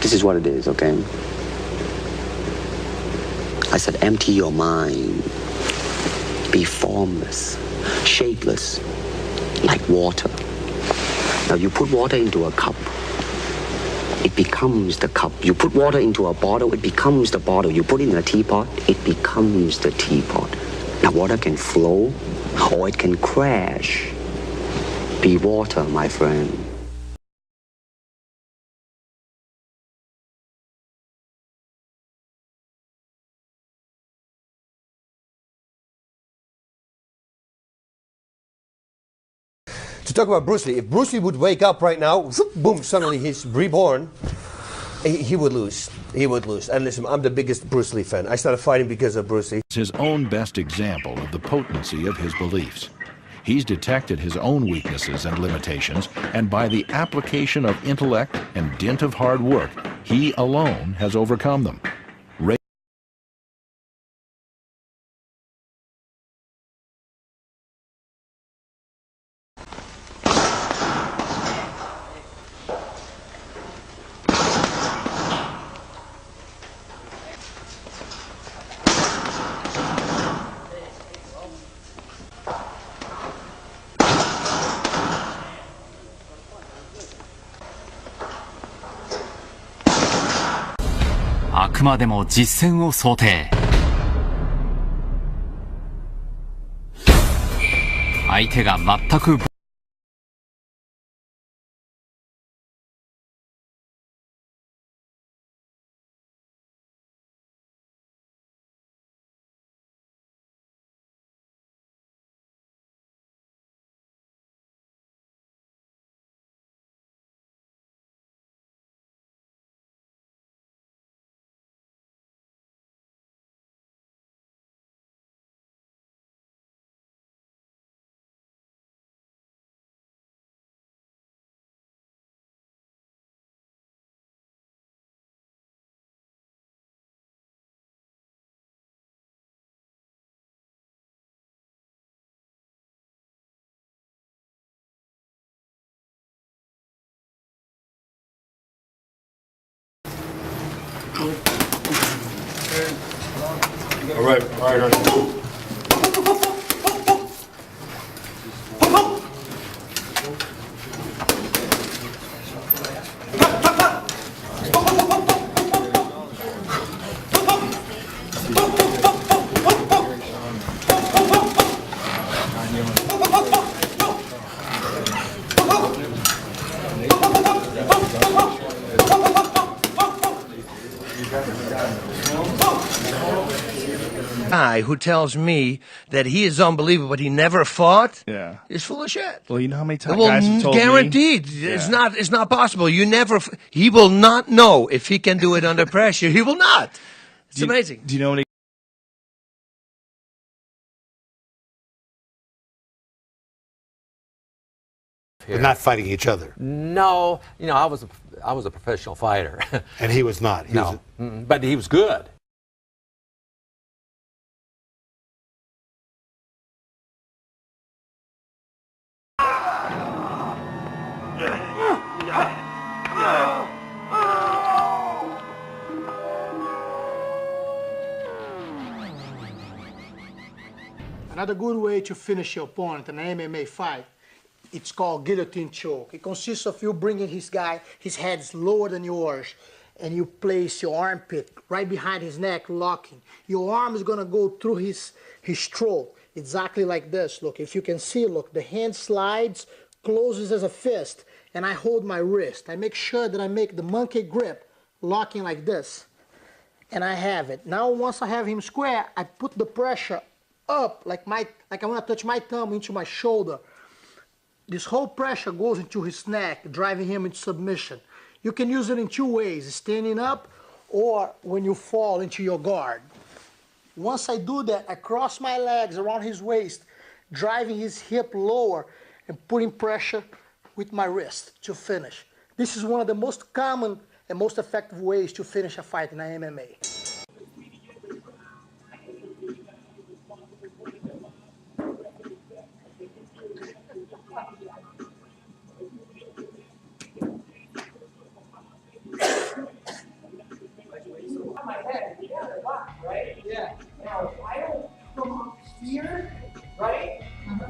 This is what it is, okay? I said, empty your mind. Be formless, shapeless, like water. Now you put water into a cup, it becomes the cup. You put water into a bottle, it becomes the bottle. You put it in a teapot, it becomes the teapot. Now water can flow or it can crash. Be water, my friend. To talk about Bruce Lee, if Bruce Lee would wake up right now, boom, suddenly he's reborn, he would lose. He would lose. And listen, I'm the biggest Bruce Lee fan. I started fighting because of Bruce Lee. It's his own best example of the potency of his beliefs. He's detected his own weaknesses and limitations, and by the application of intellect and dint of hard work, he alone has overcome them.あくまでも実戦を想定。相手が全くAll right, all right. Guy who tells me that he is unbelievable but he never fought is full of shit. Well, you know how many times Well, guys have told guaranteed. me? It's not possible. He will not know if he can do it under pressure. He will not. It's amazing. Do you know how many We're not fighting each other. No, you know, I was a professional fighter. And he was not. He No, but he was good. Another good way to finish your opponent in an MMA fight, it's called guillotine choke. It consists of you bringing his head's lower than yours, and you place your armpit right behind his neck, locking. Your arm is gonna go through his throat, exactly like this. Look, if you can see, look, the hand slides, closes as a fist, and I hold my wrist. I make sure that I make the monkey grip, locking like this, and I have it. Now, once I have him square, I put the pressure up, like I want to touch my thumb into my shoulder. This whole pressure goes into his neck, driving him into submission. You can use it in two ways, standing up or when you fall into your guard. Once I do that, I cross my legs around his waist, driving his hip lower and putting pressure with my wrist to finish. This is one of the most common and most effective ways to finish a fight in MMA. head. Yeah, they're locked, right? Yeah. Now, if I don't come up here, right?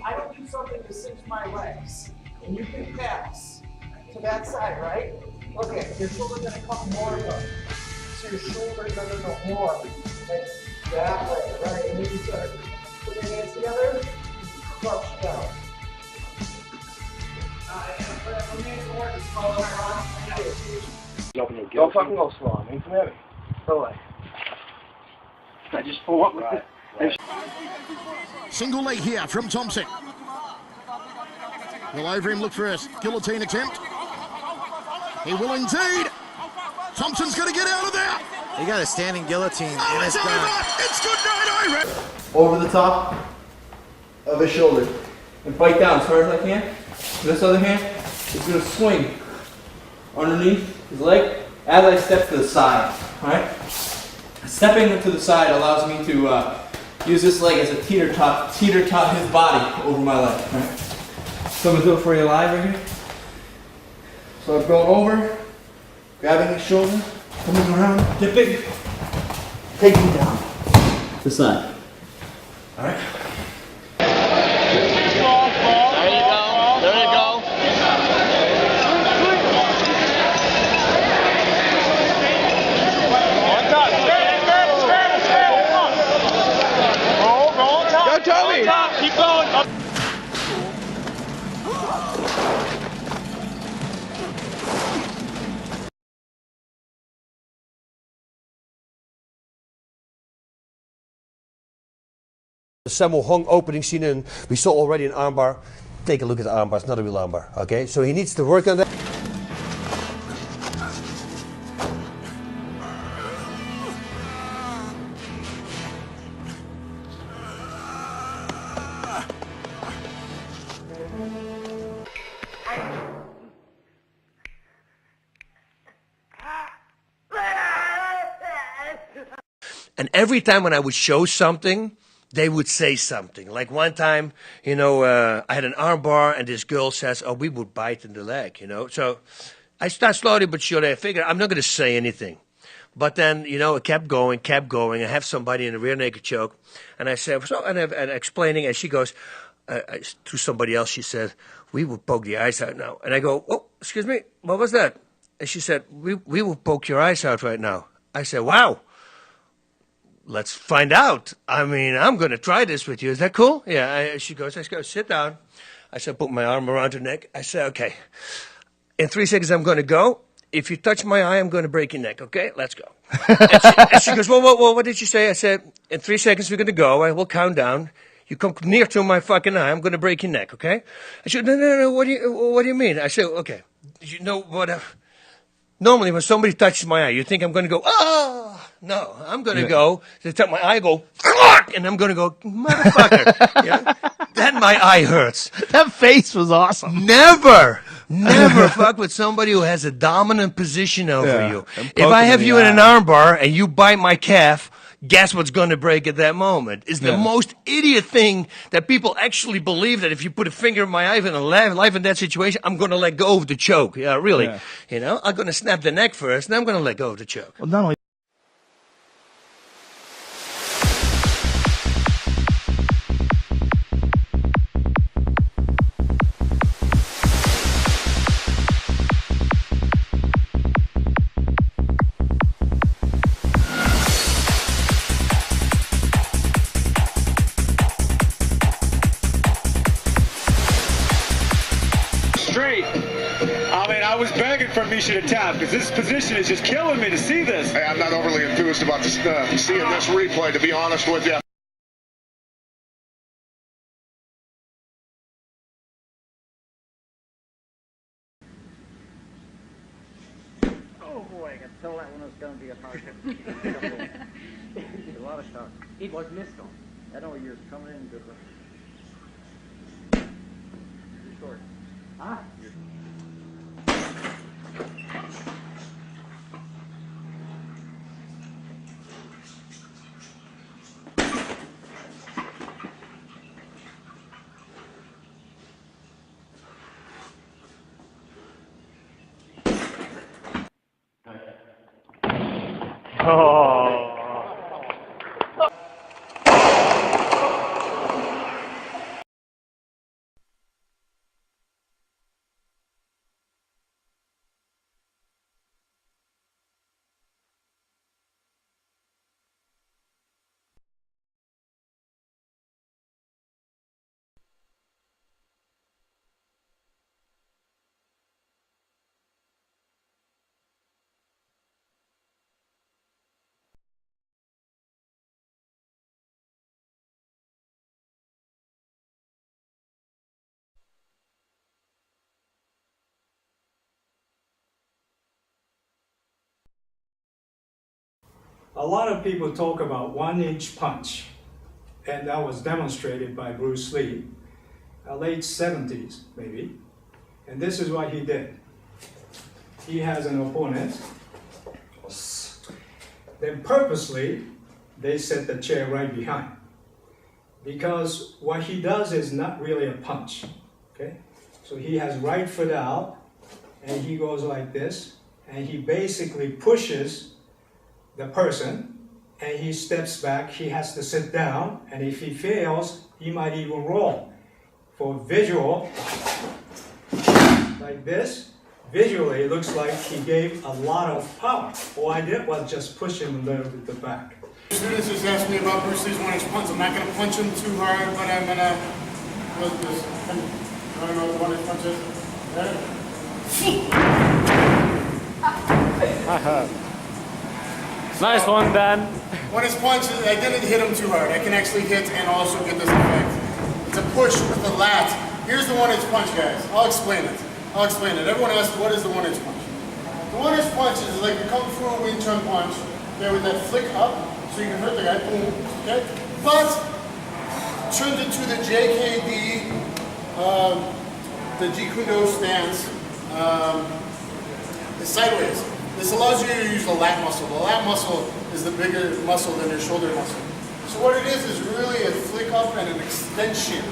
I don't do something to cinch my legs. And you can pass to that side, right? Okay, your shoulder's gonna come more up. So your shoulders are gonna go more. Like that way, right? And then you start put your hands together, crouch down. Don't fucking go slow, man. Come at me. Go away. I just pull up. Right. Single leg here from Thompson. Will over him look for a guillotine attempt. He will indeed. Thompson's going to get out of there. He got a standing guillotine. Oh, it's over. It's good night, Iron. Over the top of his shoulder. And bite down as hard as I can. This other hand is going to swing underneath his leg as I step to the side. Alright? Stepping to the side allows me to use this leg as a teeter-tot his body over my leg. Alright? So I'm going to do it for you live right here. So I'm going over, grabbing his shoulder, coming around, dipping, taking down. The side. Alright? Keep going. Up. The Sammo Hung opening scene, and we saw already an armbar. Take a look at the armbar. It's not a real armbar. Okay, so he needs to work on that. And every time when I would show something, they would say something. Like one time, I had an arm bar and this girl says, oh, we would bite in the leg, So I start slowly but surely. I figured I'm not going to say anything. But then, it kept going. I have somebody in a rear naked choke. And I said, and explaining, and she goes, to somebody else, she said, we will poke the eyes out now. And I go, oh, excuse me, what was that? And she said, we will poke your eyes out right now. I said, wow. Let's find out. I mean, I'm going to try this with you. Is that cool? Yeah. She goes, let's go. Sit down. I said, put my arm around her neck. I said, okay. In 3 seconds, I'm going to go. If you touch my eye, I'm going to break your neck. Okay? Let's go. and she goes, well, what did you say? I said, in 3 seconds, we're going to go. I will count down. You come near to my fucking eye, I'm going to break your neck. Okay? I said, no. What do you mean? I said, okay. You know what? Normally, when somebody touches my eye, you think I'm going to go, oh. No, I'm going to go, they touch my eye, go, and I'm going to go, motherfucker. Then my eye hurts. That face was awesome. Never fuck with somebody who has a dominant position over you. If I have you in an armbar and you bite my calf, guess what's going to break at that moment? Is the most idiot thing that people actually believe that if you put a finger in my eye and life in that situation, I'm going to let go of the choke. Yeah, really. Yeah. I'm going to snap the neck first, and I'm going to let go of the choke. Well, not only I was begging for Misha to tap because this position is just killing me to see this. Hey, I'm not overly enthused about seeing this replay, to be honest with you. Oh boy, I could tell that one was going to be a hard one. A lot of shots. It was missed on. I know you're coming in good one. You're short. Huh? Oh. A lot of people talk about 1-inch punch, and that was demonstrated by Bruce Lee, late 70s maybe. And this is what he did. He has an opponent. Then purposely, they set the chair right behind. Because what he does is not really a punch, okay? So he has right foot out, and he goes like this, and he basically pushes the person, and he steps back, he has to sit down, and if he fails, he might even roll. For visual, like this, visually it looks like he gave a lot of power. All I did was just push him a little bit back. Students just asked me about Bruce Lee's 1-inch punch. I'm not going to punch him too hard, but I'm going to... I don't know what the 1-inch punch is. Nice one, Dan. 1-inch punch, I didn't hit him too hard. I can actually hit and also get this effect. It's a push with the lat. Here's the 1-inch punch, guys. I'll explain it. Everyone asks, what is the 1-inch punch? The 1-inch punch is like a Kung Fu Wing Chun punch, okay, with that flick up, so you can hurt the guy, boom, okay? But, turned into the JKD, the Jeet Kune Do stance, is sideways. This allows you to use the lat muscle. The lat muscle is the bigger muscle than your shoulder muscle. So what it is really a flick up and an extension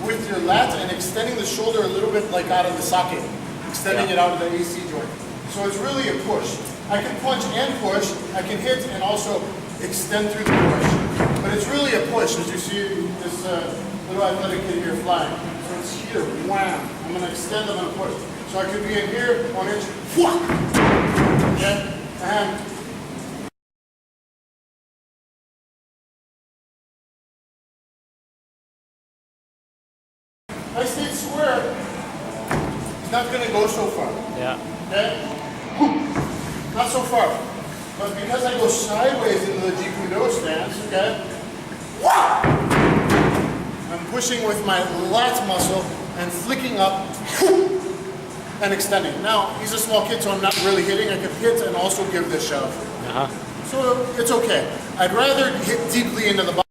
with your lat and extending the shoulder a little bit like out of the socket, extending it out of the AC joint. So it's really a push. I can punch and push, I can hit and also extend through the push. But it's really a push, as you see this little athletic kid here flying. So it's here, wham. I'm going to extend, I'm going to push. So I could be in here, 1-inch, wham. Okay? And if I stayed square, it's not going to go so far. Yeah. Okay? Not so far. But because I go sideways into the Jeet Kune Do stance, okay? I'm pushing with my lat muscle and flicking up and extending. Now, he's a small kid, so I'm not really hitting. I can hit and also give this shove. So it's okay. I'd rather hit deeply into the body.